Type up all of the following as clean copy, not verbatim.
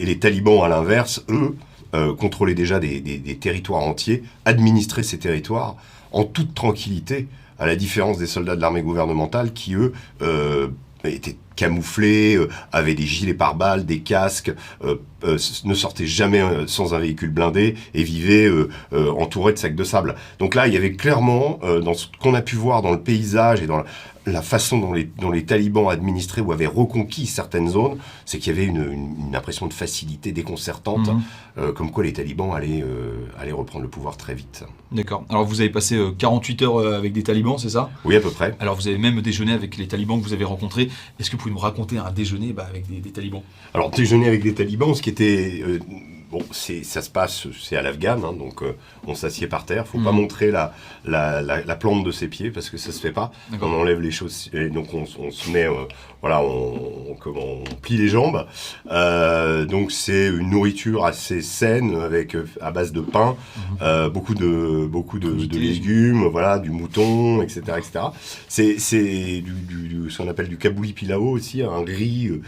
Et les talibans, à l'inverse, eux, contrôlaient déjà des territoires entiers, administraient ces territoires en toute tranquillité, à la différence des soldats de l'armée gouvernementale qui, eux, étaient camouflés, avaient des gilets pare-balles, des casques, ne sortaient jamais sans un véhicule blindé et vivaient entourés de sacs de sable. Donc là, il y avait clairement, dans ce qu'on a pu voir dans le paysage et dans la façon dont les talibans administraient ou avaient reconquis certaines zones, c'est qu'il y avait une impression de facilité déconcertante, comme quoi les talibans allaient reprendre le pouvoir très vite. D'accord. Alors vous avez passé 48 heures avec des talibans, c'est ça ? Oui, à peu près. Alors vous avez même déjeuné avec les talibans que vous avez rencontrés. Est-ce que vous pouvez nous raconter un déjeuner avec des talibans ? Alors déjeuner avec des talibans, ce qui était... ça se passe, c'est à l'Afghan, hein, donc on s'assied par terre. Faut pas montrer la plante de ses pieds parce que ça se fait pas. D'accord. On enlève les choses, et donc on se met, on plie les jambes. Donc c'est une nourriture assez saine avec à base de pain, beaucoup de légumes, voilà, du mouton, etc., etc. C'est ce qu'on appelle du kabouli pilao aussi, un riz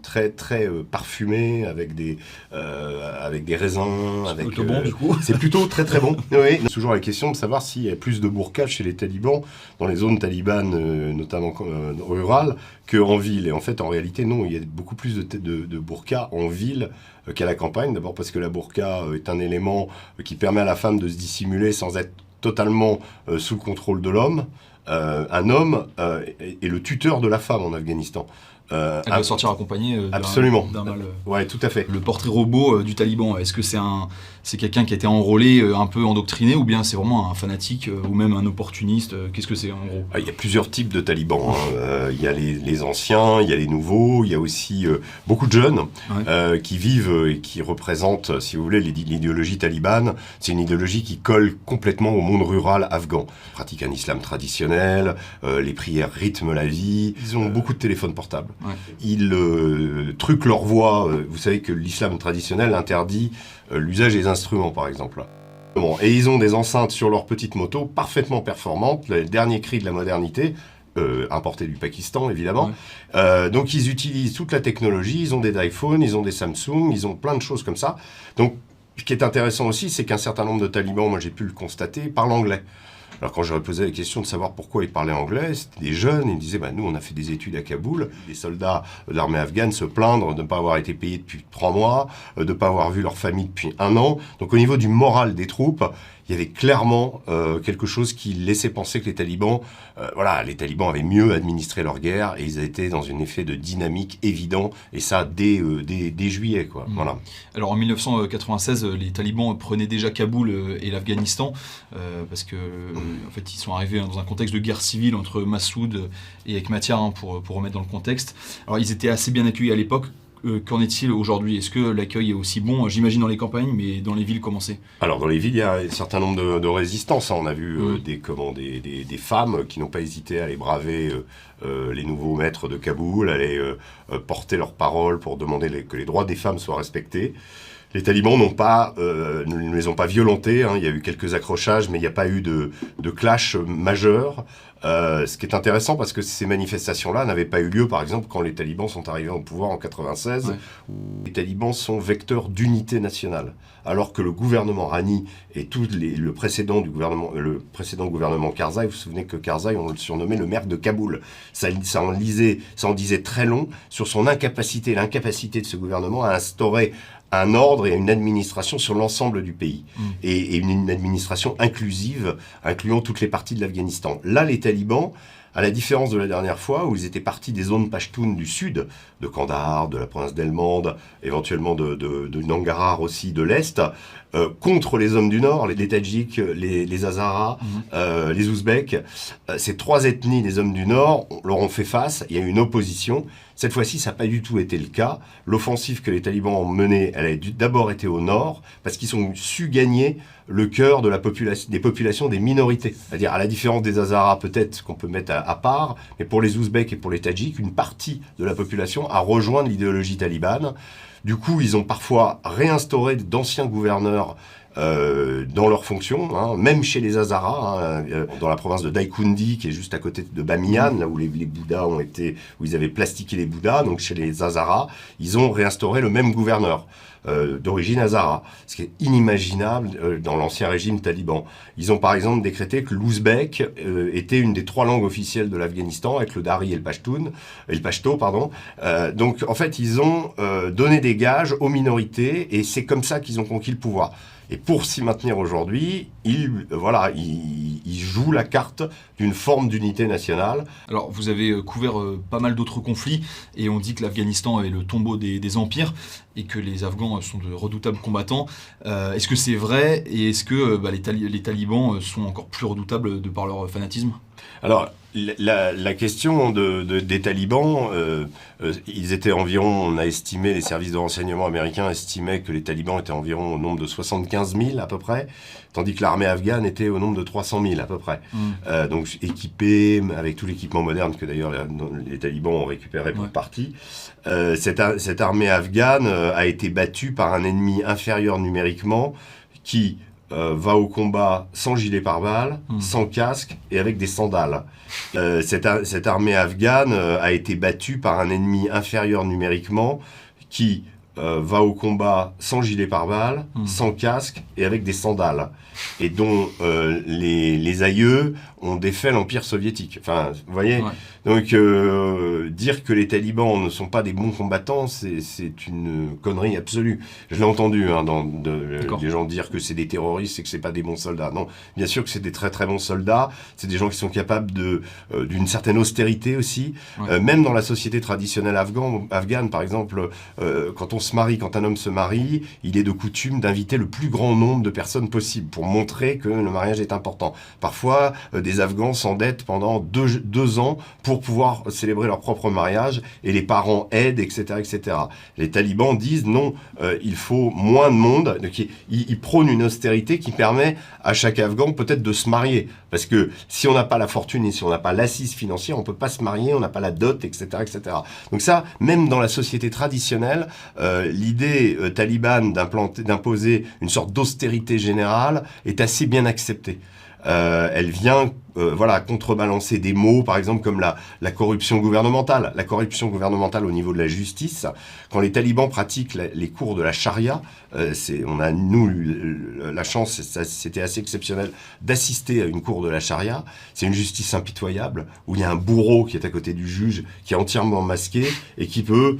très très parfumé avec des raisins. C'est plutôt bon, du coup. C'est plutôt très très bon. Oui. C'est toujours la question de savoir s'il y a plus de burqa chez les talibans, dans les zones talibanes, notamment rurales, qu'en ville. Et en fait, en réalité, non. Il y a beaucoup plus de burqa en ville qu'à la campagne. D'abord parce que la burqa est un élément qui permet à la femme de se dissimuler sans être totalement sous le contrôle de l'homme. Un homme est le tuteur de la femme en Afghanistan. Elle doit sortir accompagnée absolument. d'un mâle. Ouais, tout à fait. Le portrait robot du taliban, est-ce que c'est quelqu'un qui a été enrôlé, un peu endoctriné, ou bien c'est vraiment un fanatique ou même un opportuniste ? Qu'est-ce que c'est en gros ? Il y a plusieurs types de talibans. Il y a les anciens, il y a les nouveaux, il y a aussi beaucoup de jeunes qui vivent et qui représentent, si vous voulez, l'idéologie talibane. C'est une idéologie qui colle complètement au monde rural afghan. Ils pratiquent un islam traditionnel, les prières rythment la vie, ils ont beaucoup de téléphones portables. Ouais. Ils truquent leur voix. Vous savez que l'islam traditionnel interdit l'usage des instruments, par exemple. Bon, et ils ont des enceintes sur leur petite moto parfaitement performantes, le dernier cri de la modernité, importé du Pakistan, évidemment. Ouais. Donc ils utilisent toute la technologie, ils ont des iPhones, ils ont des Samsung, ils ont plein de choses comme ça. Donc ce qui est intéressant aussi, c'est qu'un certain nombre de talibans, moi j'ai pu le constater, parlent anglais. Alors quand j'aurais posé la question de savoir pourquoi ils parlaient anglais, c'était des jeunes, ils me disaient nous on a fait des études à Kaboul, les soldats de l'armée afghane se plaindre de ne pas avoir été payés depuis 3 mois, de ne pas avoir vu leur famille depuis 1 an. Donc au niveau du moral des troupes, il y avait clairement quelque chose qui laissait penser que les talibans avaient mieux administré leur guerre et ils étaient dans un effet de dynamique évident, et ça dès juillet, quoi. Voilà. Alors en 1996, les talibans prenaient déjà Kaboul et l'Afghanistan parce que en fait ils sont arrivés dans un contexte de guerre civile entre Massoud et Hekmatyar, pour remettre dans le contexte. Alors ils étaient assez bien accueillis à l'époque. Qu'en est-il aujourd'hui ? Est-ce que l'accueil est aussi bon ? J'imagine dans les campagnes, mais dans les villes, comment c'est ? Alors dans les villes, il y a un certain nombre de résistances. On a vu des femmes qui n'ont pas hésité à aller braver les nouveaux maîtres de Kaboul, à aller porter leur parole pour demander que les droits des femmes soient respectés. Les talibans ne les ont pas violentés, il y a eu quelques accrochages, mais il n'y a pas eu de clash majeur. Ce qui est intéressant parce que ces manifestations-là n'avaient pas eu lieu, par exemple, quand les talibans sont arrivés au pouvoir en 96. Ouais. Les talibans sont vecteurs d'unité nationale, alors que le gouvernement Rani et le précédent gouvernement Karzai, vous vous souvenez que Karzai, on le surnommait le maire de Kaboul. Ça en disait très long sur son l'incapacité de ce gouvernement à instaurer un ordre et une administration sur l'ensemble du pays. Et une administration inclusive, incluant toutes les parties de l'Afghanistan. Là, les talibans, à la différence de la dernière fois, où ils étaient partis des zones pashtunes du sud, de Kandahar, de la province d'Helmand, éventuellement de Nangarhar aussi, de l'Est, contre les hommes du Nord, les Tadjiks, les Hazaras, les Ouzbeks. Ces 3 ethnies des hommes du Nord leur ont fait face, il y a eu une opposition. Cette fois-ci, ça n'a pas du tout été le cas. L'offensive que les talibans ont menée, elle a d'abord été au nord, parce qu'ils ont su gagner le cœur des populations des minorités. C'est-à-dire, à la différence des Hazaras, peut-être qu'on peut mettre à part, mais pour les Ouzbeks et pour les Tadjiks, une partie de la population a rejoint l'idéologie talibane. Du coup, ils ont parfois réinstauré d'anciens gouverneurs dans leurs fonctions, hein, même chez les Hazaras, dans la province de Daikundi, qui est juste à côté de Bamiyan, là où les Bouddhas où ils avaient plastiqué les Bouddhas, donc chez les Hazaras, ils ont réinstauré le même gouverneur. D'origine Hazara, ce qui est inimaginable dans l'ancien régime taliban. Ils ont par exemple décrété que l'ouzbek était une des 3 langues officielles de l'Afghanistan, avec le dari et le pashto, pardon. Donc en fait, ils ont donné des gages aux minorités, et c'est comme ça qu'ils ont conquis le pouvoir. Et pour s'y maintenir aujourd'hui, ils jouent la carte d'une forme d'unité nationale. Alors, vous avez couvert pas mal d'autres conflits, et on dit que l'Afghanistan est le tombeau des empires, et que les Afghans sont de redoutables combattants. Est-ce que c'est vrai, et est-ce que les talibans sont encore plus redoutables de par leur fanatisme ? Alors, la question des talibans, ils étaient environ, on a estimé, les services de renseignement américains estimaient que les talibans étaient environ au nombre de 75 000 à peu près, tandis que l'armée afghane était au nombre de 300 000 à peu près. Donc équipés, avec tout l'équipement moderne que d'ailleurs les talibans ont récupéré pour partie. Cette armée afghane a été battue par un ennemi inférieur numériquement qui va au combat sans gilet pare-balles, sans casque et avec des sandales. Cette armée afghane a été battue par un ennemi inférieur numériquement qui va au combat sans gilet pare-balles, sans casque et avec des sandales, et dont les aïeux ont défait l'Empire soviétique. Enfin, vous voyez, donc dire que les talibans ne sont pas des bons combattants, c'est une connerie absolue. Je l'ai entendu des gens dire que c'est des terroristes et que c'est pas des bons soldats. Non, bien sûr que c'est des très très bons soldats. C'est des gens qui sont capables d'une certaine austérité aussi. Même dans la société traditionnelle afghane, par exemple, quand un homme se marie, il est de coutume d'inviter le plus grand nombre de personnes possible pour montrer que le mariage est important. Parfois, des Afghans s'endettent pendant 2 ans pour pouvoir célébrer leur propre mariage, et les parents aident, etc., etc. Les talibans disent non, il faut moins de monde. Donc, ils prônent une austérité qui permet à chaque Afghan peut-être de se marier. Parce que si on n'a pas la fortune et si on n'a pas l'assise financière, on ne peut pas se marier, on n'a pas la dot, etc., etc. Donc ça, même dans la société traditionnelle, l'idée talibane d'imposer une sorte d'austérité générale est assez bien acceptée. Elle vient contrebalancer des mots, par exemple, comme la corruption gouvernementale. La corruption gouvernementale au niveau de la justice. Quand les talibans pratiquent les cours de la charia, on a, nous, la chance, c'était assez exceptionnel, d'assister à une cour de la charia. C'est une justice impitoyable, où il y a un bourreau qui est à côté du juge, qui est entièrement masqué, et qui peut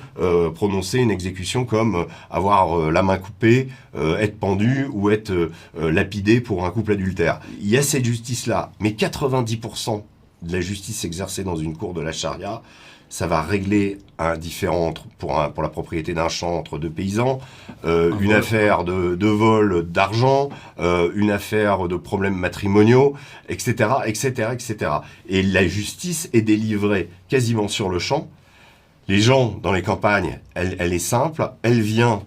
prononcer une exécution comme avoir la main coupée, être pendu, ou être lapidé pour un couple adultère. Il y a cette justice-là, mais 90% de la justice exercée dans une cour de la charia, ça va régler un différend pour la propriété d'un champ entre 2 paysans, une affaire de vol d'argent, une affaire de problèmes matrimoniaux, etc., etc., etc. Et la justice est délivrée quasiment sur le champ. Les gens dans les campagnes, elle est simple, elle vient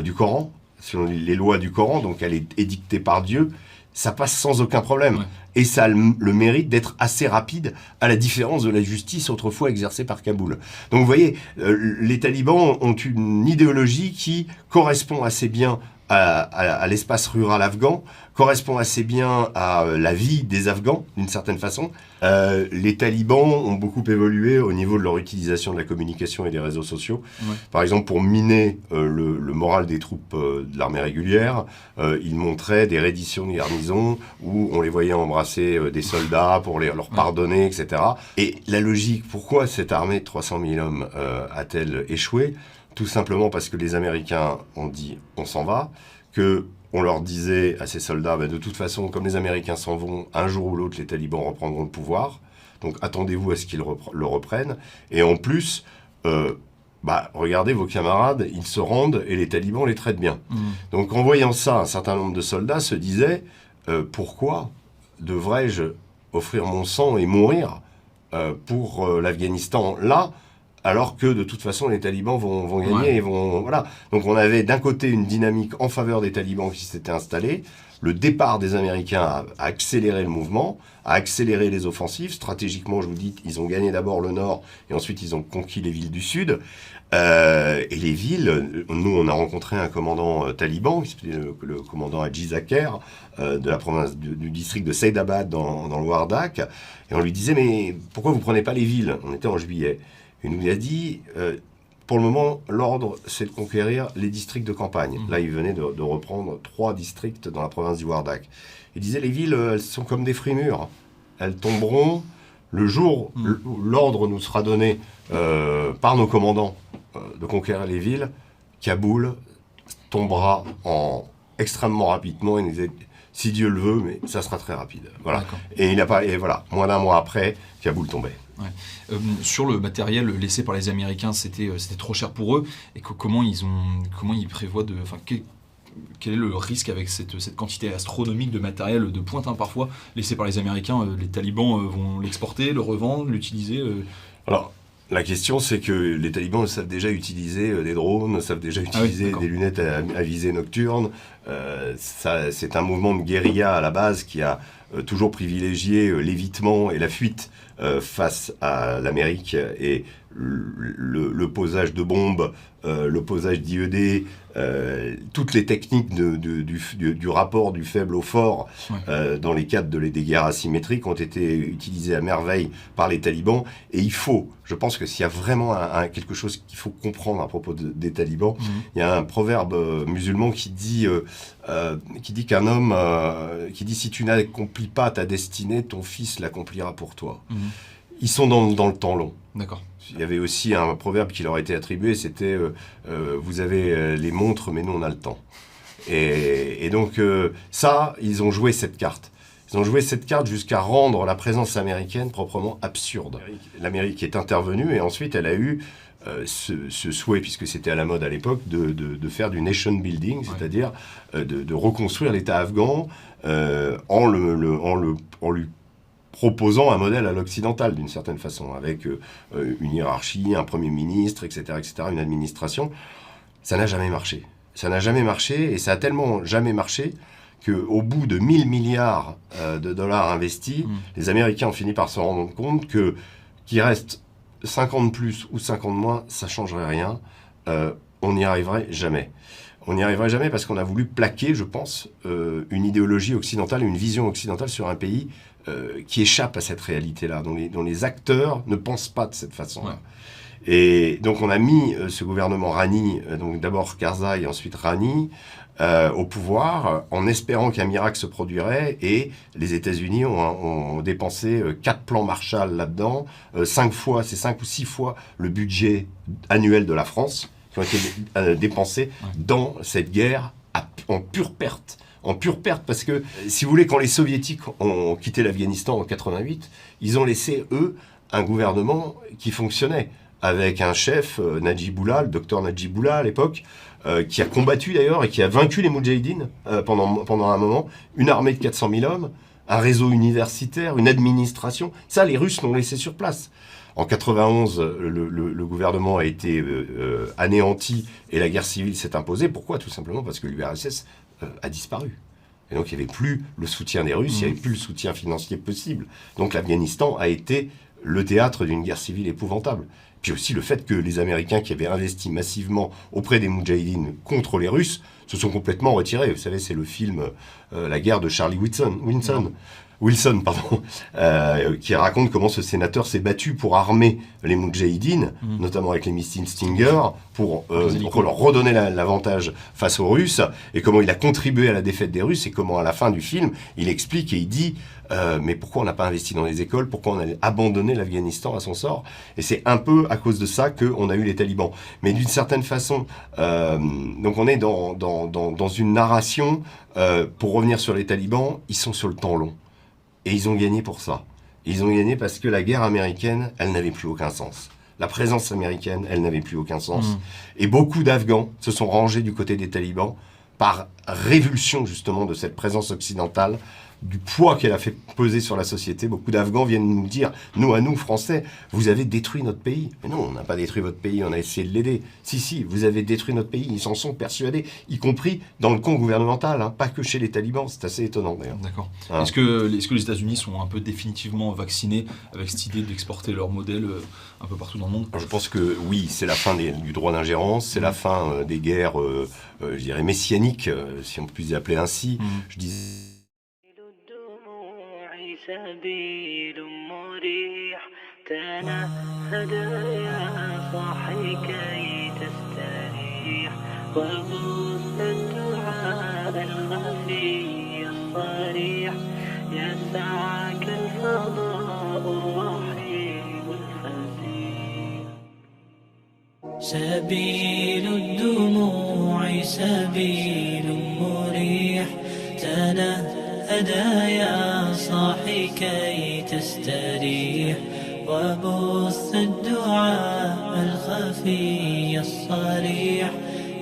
du Coran, selon les lois du Coran, donc elle est édictée par Dieu. Ça passe sans aucun problème. Et ça a le mérite d'être assez rapide, à la différence de la justice autrefois exercée par Kaboul. Donc vous voyez, les talibans ont une idéologie qui correspond assez bien à l'espace rural afghan, correspond assez bien à la vie des Afghans, d'une certaine façon. Les talibans ont beaucoup évolué au niveau de leur utilisation de la communication et des réseaux sociaux. Par exemple, pour miner le moral des troupes de l'armée régulière, ils montraient des redditions de garnison où on les voyait embrasser des soldats pour leur pardonner, etc. Et la logique, pourquoi cette armée de 300 000 hommes a-t-elle échoué ? Tout simplement parce que les Américains ont dit « on s'en va », qu'on leur disait à ces soldats de toute façon, comme les Américains s'en vont, un jour ou l'autre, les talibans reprendront le pouvoir, donc attendez-vous à ce qu'ils le reprennent. Et en plus, regardez vos camarades, ils se rendent et les talibans les traitent bien. Donc en voyant ça, un certain nombre de soldats se disaient pourquoi devrais-je offrir mon sang et mourir pour l'Afghanistan là, alors que de toute façon les talibans vont gagner et vont... Voilà. Donc on avait d'un côté une dynamique en faveur des talibans qui s'était installée, le départ des Américains a accéléré le mouvement, a accéléré les offensives. Stratégiquement, je vous dis, ils ont gagné d'abord le nord et ensuite ils ont conquis les villes du sud. Et les villes, nous on a rencontré un commandant taliban, le commandant Haji Zakher, de la province du district de Saïdabad dans le Wardak, et on lui disait mais pourquoi vous prenez pas les villes? On était en juillet. Il nous a dit pour le moment l'ordre c'est de conquérir les districts de campagne. Là il venait de reprendre 3 districts dans la province du Wardak. Il disait les villes elles sont comme des fruits mûrs, elles tomberont le jour où l'ordre nous sera donné par nos commandants de conquérir les villes, Kaboul tombera extrêmement rapidement. Il nous disait, si Dieu le veut, mais ça sera très rapide. Voilà. Et voilà, moins d'un mois après, Kaboul tombait. Ouais. Sur le matériel laissé par les Américains, c'était trop cher pour eux. Et comment ils prévoient de... Quel est le risque avec cette quantité astronomique de matériel de pointe parfois laissé par les Américains? Les talibans vont l'exporter, le revendre, l'utiliser Alors, la question, c'est que les talibans savent déjà utiliser des drones, savent déjà utiliser des lunettes à visée nocturne. C'est un mouvement de guérilla à la base qui a toujours privilégié l'évitement et la fuite face à l'Amérique et le posage de bombes, le posage d'IED, toutes les techniques du rapport du faible au fort dans les cadres des guerres asymétriques ont été utilisées à merveille par les talibans. Et je pense que s'il y a vraiment quelque chose qu'il faut comprendre à propos des talibans, il y a un proverbe musulman qui dit qu'un homme, si tu n'accomplis pas ta destinée, ton fils l'accomplira pour toi. Ils sont dans le temps long. D'accord. Il y avait aussi un proverbe qui leur a été attribué, c'était vous avez les montres, mais nous on a le temps. Et donc ils ont joué cette carte. Ils ont joué cette carte jusqu'à rendre la présence américaine proprement absurde. L'Amérique est intervenue et ensuite elle a eu ce souhait, puisque c'était à la mode à l'époque, de faire du nation building, c'est-à-dire de reconstruire l'État afghan en lui proposant un modèle à l'occidental, d'une certaine façon, avec une hiérarchie, un premier ministre, etc., une administration. Ça n'a jamais marché. Ça n'a jamais marché, et ça a tellement jamais marché qu'au bout de 1000 milliards de dollars investis, les Américains ont fini par se rendre compte qu'il reste 50 plus ou 50 moins, ça ne changerait rien. On n'y arriverait jamais. On n'y arriverait jamais parce qu'on a voulu plaquer, je pense, une idéologie occidentale, une vision occidentale sur un pays qui échappe à cette réalité-là, dont les acteurs ne pensent pas de cette façon-là. Ouais. Et donc on a mis ce gouvernement Rani, donc d'abord Karzai et ensuite Rani, au pouvoir, en espérant qu'un miracle se produirait, et les États-Unis ont dépensé 4 plans Marshall là-dedans, 5 ou 6 fois le budget annuel de la France, qui ont été dépensés dans cette guerre en pure perte. En pure perte, parce que, si vous voulez, quand les Soviétiques ont quitté l'Afghanistan en 88, ils ont laissé, eux, un gouvernement qui fonctionnait, avec un chef, Najibullah, le docteur Najibullah à l'époque, qui a combattu d'ailleurs et qui a vaincu les Moudjahidines pendant un moment, une armée de 400 000 hommes, un réseau universitaire, une administration. Ça, les Russes l'ont laissé sur place. En 91, le gouvernement a été anéanti et la guerre civile s'est imposée. Pourquoi? Tout simplement parce que l'URSS a disparu. Et donc, il n'y avait plus le soutien des Russes, il n'y avait plus le soutien financier possible. Donc, l'Afghanistan a été le théâtre d'une guerre civile épouvantable. Puis aussi le fait que les Américains qui avaient investi massivement auprès des Moudjahidines contre les Russes se sont complètement retirés. Vous savez, c'est le film La guerre de Charlie Wilson, qui raconte comment ce sénateur s'est battu pour armer les Moudjahidines, notamment avec les missiles Stinger, pour leur redonner l'avantage face aux Russes, et comment il a contribué à la défaite des Russes, et comment à la fin du film, il explique et il dit mais pourquoi on n'a pas investi dans les écoles, pourquoi on a abandonné l'Afghanistan à son sort? Et c'est un peu à cause de ça qu'on a eu les talibans. Mais d'une certaine façon, donc on est dans une narration, pour revenir sur les talibans, ils sont sur le temps long. Et ils ont gagné pour ça. Ils ont gagné parce que la guerre américaine, elle n'avait plus aucun sens. La présence américaine, elle n'avait plus aucun sens. Et beaucoup d'Afghans se sont rangés du côté des talibans par révulsion justement de cette présence occidentale, du poids qu'elle a fait peser sur la société. Beaucoup d'Afghans viennent nous dire, nous Français, vous avez détruit notre pays. Mais non, on n'a pas détruit votre pays, on a essayé de l'aider. Si, vous avez détruit notre pays, ils s'en sont persuadés, y compris dans le camp gouvernemental, hein, pas que chez les talibans, c'est assez étonnant d'ailleurs. D'accord. Ah. Est-ce que les États-Unis sont un peu définitivement vaccinés avec cette idée d'exporter leur modèle un peu partout dans le monde ? Je pense que oui, c'est la fin du droit d'ingérence, c'est la fin des guerres, je dirais, messianiques, si on peut les appeler ainsi. Je disais... سبيل مريح تنهد يا صاحي كي تستريح وبث الدعاء الخفي الصريح يسعك الفضاء الرحيم الفسيح سبيل الدموع سبيل مريح تنهدى يا صاحي كي تستريح وبث الدعاء الخفي الصريح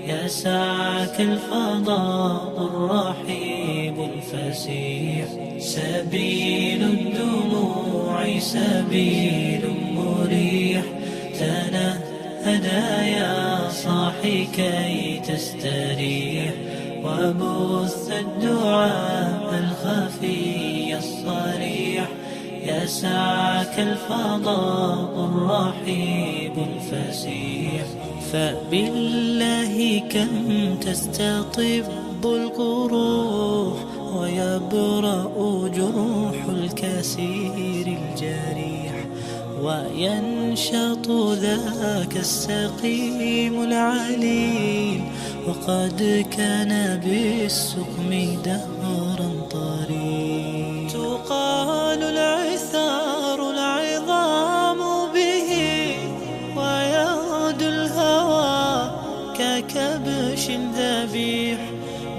يسعك الفضاء الرحيب الفسيح سبيل الدموع سبيل مريح تنهدى يا صاحي كي تستريح وبث الدعاء الخفي الصريح يسعك الفضاء الرحيب الفسيح فبالله كم تستطب القروح ويبرأ جروح الكسير الجريح وينشط ذاك السقيم العليل وقد كان بالسقم دهرا طريق تقال العثار العظام به ويغدو الهوى ككبش ذبيح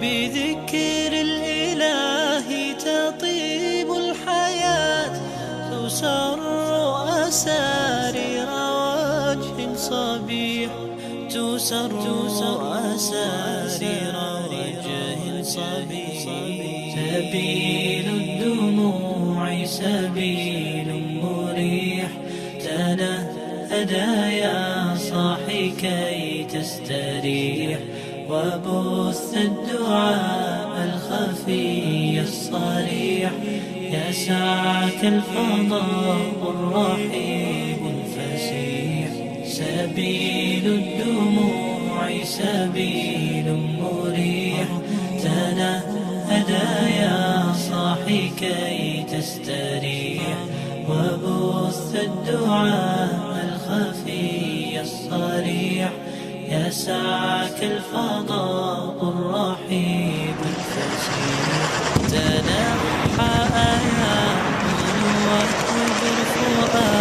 بذكر الإله تطيب الحياة تسر أسارير وجه صبيح تسر أسارير وجه صبيح سبيل الدموع سبيل مريح تنهدى يا صاحي كي تستريح وبث الدعاء الخفي الصريح يسعك الفضاء الرحيب الفسيح سبيل الدموع سبيل مريح تنهدى يا صاحي كي تستريح وبث الدعاء الخفي الصريح يسعك الفضاء الرحيب الفسيح تنحى آيات وكبر فؤادا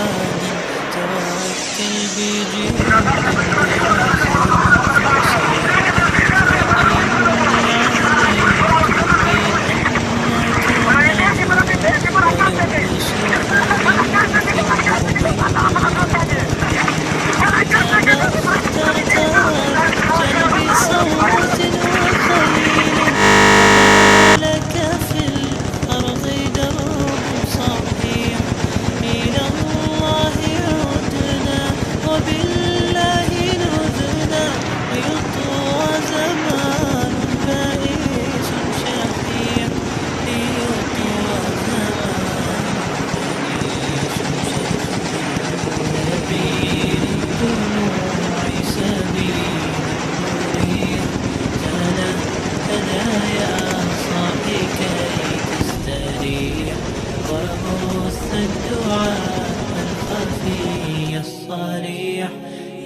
توكل بجهد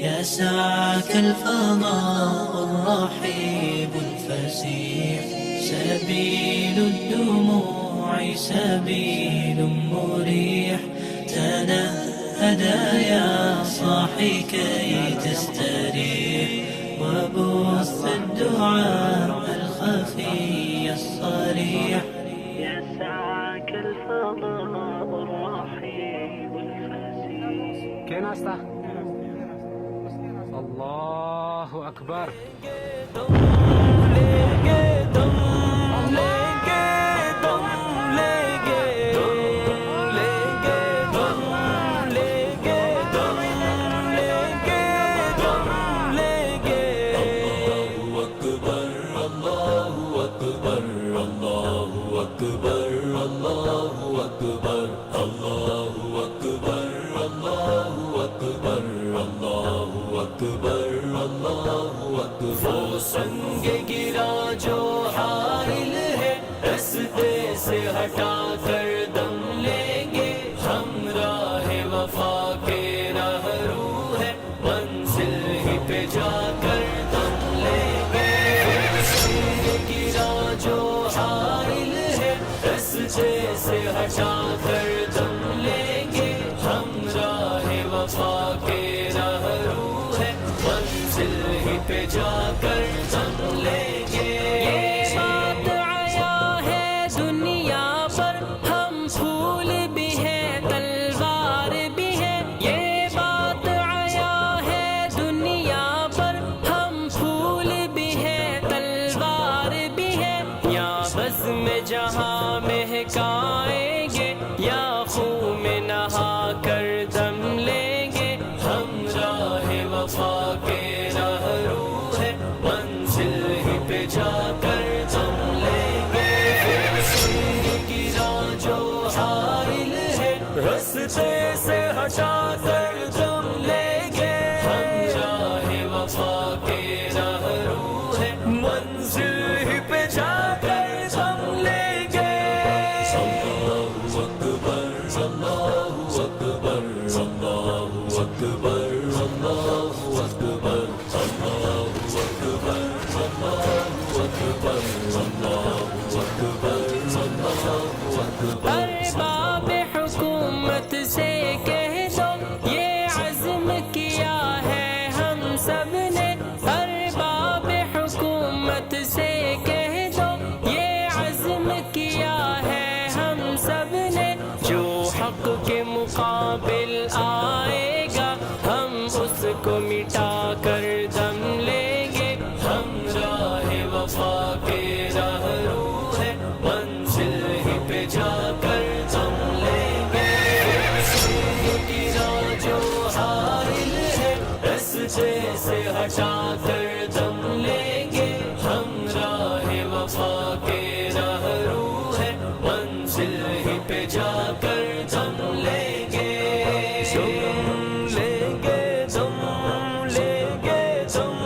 يسعك الفضاء الرحيب الفسيح سبيل الدموع سبيل مريح تنهدى يا صاحي كي تستريح وبث الدعاء الخفي الصريح يسعك الفضاء الرحيب الفسيح كناستا الله أكبر लेके तुम أكبر الله أكبر الله أكبر الله أكبر الله أكبر الله أكبر الله أكبر وہ سنگ گرا جو حائل ہے رستے سے ہٹا کر دم لیں گے ہم راہ وفا کے رہرو ہے منزل ہی پہ جا کر دم لیں گے سنگ گرا جو حائل ہے رستے سے ہٹا کر دم لیں گے ہم راہ وفا کے رہرو ہے منزل ہی پہ جا کر دم لیں گے یہ بات آیا ہے دنیا پر ہم پھول بھی ہیں تلوار بھی ہیں یہ بات آیا ہے دنیا پر ہم پھول بھی ہیں تلوار بھی ہیں یا بس میں جہاں مہکائیں گے یا خون میں نہا کر دم لیں گے ہم راہ وفا کے رہرو ہے منزل ہی پہ جا کر دم لیں گے سنگ گرا جو حائل ہے رستے سے ہٹا کر دم لیں گے ہم راہ وفا کے رہرو ہے منزل ہی پہ جا کر دم لیں گے اللہ اکبر اللہ اکبر اللہ اکبر اللہ اکبر اللہ اکبر اللہ اکبر اللہ اکبر اللہ اکبر ارباب حکومت سے کہہ دو یہ عزم کیا ہے ہم سب نے ارباب حکومت سے کہہ دو یہ عزم کیا ہے ہم سب نے جو حق کے مقابل آئے گا ہم اس کو مٹا کر دم لیں گے ہم راہ وفا کے رہرو ہے منزل ہی پہ جا کر دم لیں گے سنگ گرا جو حائل ہے رستے سے ہٹا کر دم لیں گے ہم راہ وفا کے رہرو ہے منزل ہی پہ جا کر دم لیں گے لیں گے دم لیں گے دم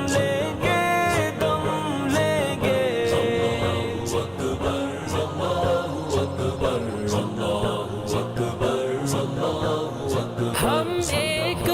لیں گے دم لیں گے اللہ اکبر اللہ اکبر اللہ اکبر اللہ اکبر ہم ایک